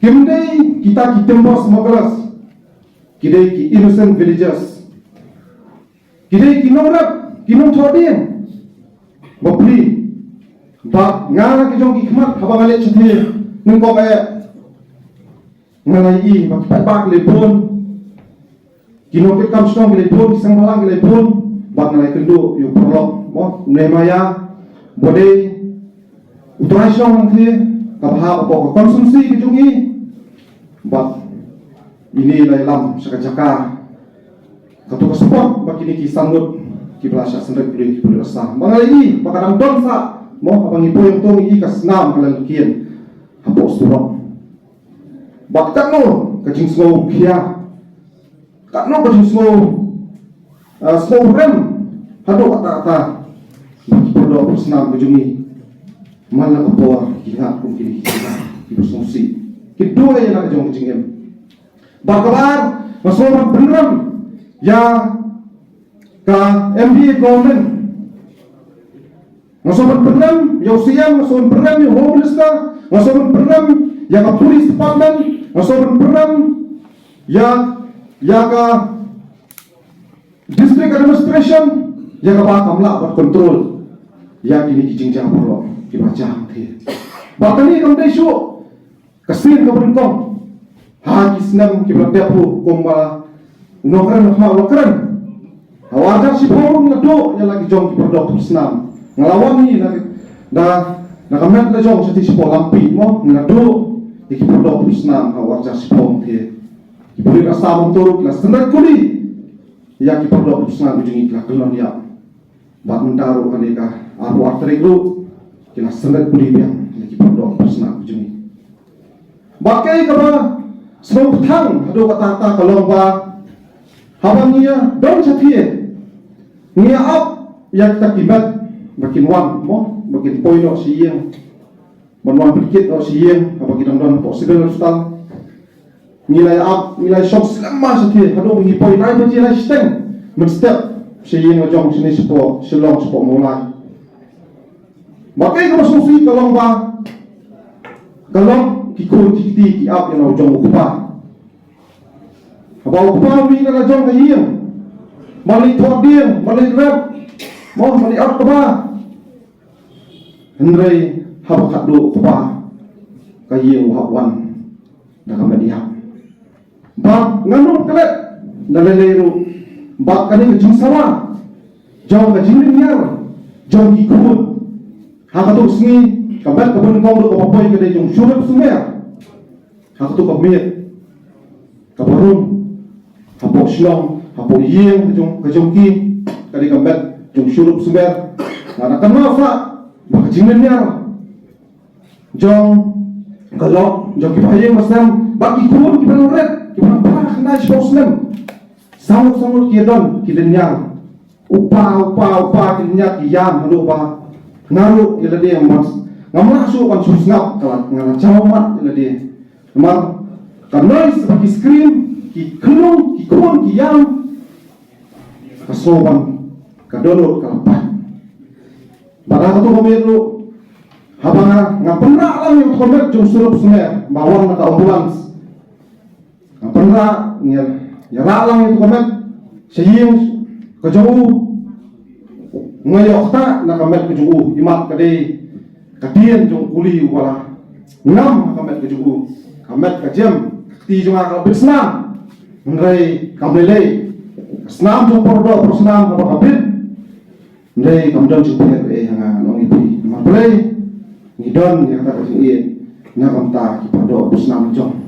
Kimdai kita tempo smugglers, kidai ki innocent villagers, kidai ki nongrap, ki non thodien, bapli, bak ngala ki jong ki khmat habang alet chathi, nung ko kaya ngalai i bak le pun, ki non ke kam strong le pun, ki sang balang le pun, bak ngalai kendu yu prolog, mo nemaya, bodai, uturai strong nanti, kabha apa konsumsi ki jongi, bak ini lam sakajaka katu sport bagi ni kisanggut ki belasah sendiri boleh rasa mengalami bakadam donsa mo abang ipo yang tong i kasnam kalal kian hapo surok bak takno kajing slow kia takno kajing slow rem hado kata bagi podo persnam kujungi mana kapor kihat kum kini ki bersungsi kedua yang nak jong kajing bakabar masalah beneran ya ka MBA government masalah beneran ya usian masalah beneran ya homeless ka masalah beneran ya ka police department masalah beneran ya ka district administration ya ka ba kamla buat control ya kini kijingjang polo kibaca thi bakani kamdai shu kasin ka berengkong ha kisnam kibra pu komba nokran ha nokran hawajar si phorung na do ya lagi jong kibra snam ngalawan ni na kamet na jong sa tispo lampi mo na do kibra snam hawajar si phorung the kibra asam turuk la standard kuli ya kibra snam jungi la kelon ya bak mendaru aneka aru artreglu kila standard kuli yang kibra snam jungi bakai kaba sebab petang hadu kata kalau ba habang niya don chathie niya up yang kita kibat makin wan mo makin poino siyeng manwan pikit o siyeng habang kita don possible stang nilai up nilai shock selama chathie hadu ngi poi nai baji lai steng men step siyeng jong sini sepo selong sepo mulai makai kalau sufi kalau ba kalau kikun kiti ki up yang jong ukupa abang ukupa mi na jong kayeng mali thodiem mali rap mo mali up ba hendrai habakat do ukupa kayeng wahwan da kamadiha ba nganu kelet daleleru ba kani kejing sama jong kejing niar jong kikun hakatu sngi kabat kabun kong do kapoy kede jong syurep sumer hakatu kamit kabarung hapo silong hapo yeng kejong ki kade kabat jong syurep sumer na kanwa fa makajingen niar jong kalau jong kipayeng masam baki kun kipan red kipan parah na spokesman sangut kiedon kidenya upa kidenya kiyam halo ba ngaru ila dia mas ngamla su kan susngap kalat ngala camat ila dia mar kanoi sebagai screen ki kelung ki kun ki yang kasoban kadono kalapan pada tu komeru habanga ngapenra lang yung komet jung surup sumer bawang na ambulans ngapenra ya lang yung komet saying kajau ngayok ta na kamet kejuu imat kade kadien jong kuli wala ngam kamet kejuu kamet kajem ti jong akal bersnam ngai kamlele snam jong pordo prosnam ka kabit ngai kamdon jupet hanga nong ipi marplay ngidon ya kata kejien na kamta ki pordo bersnam jong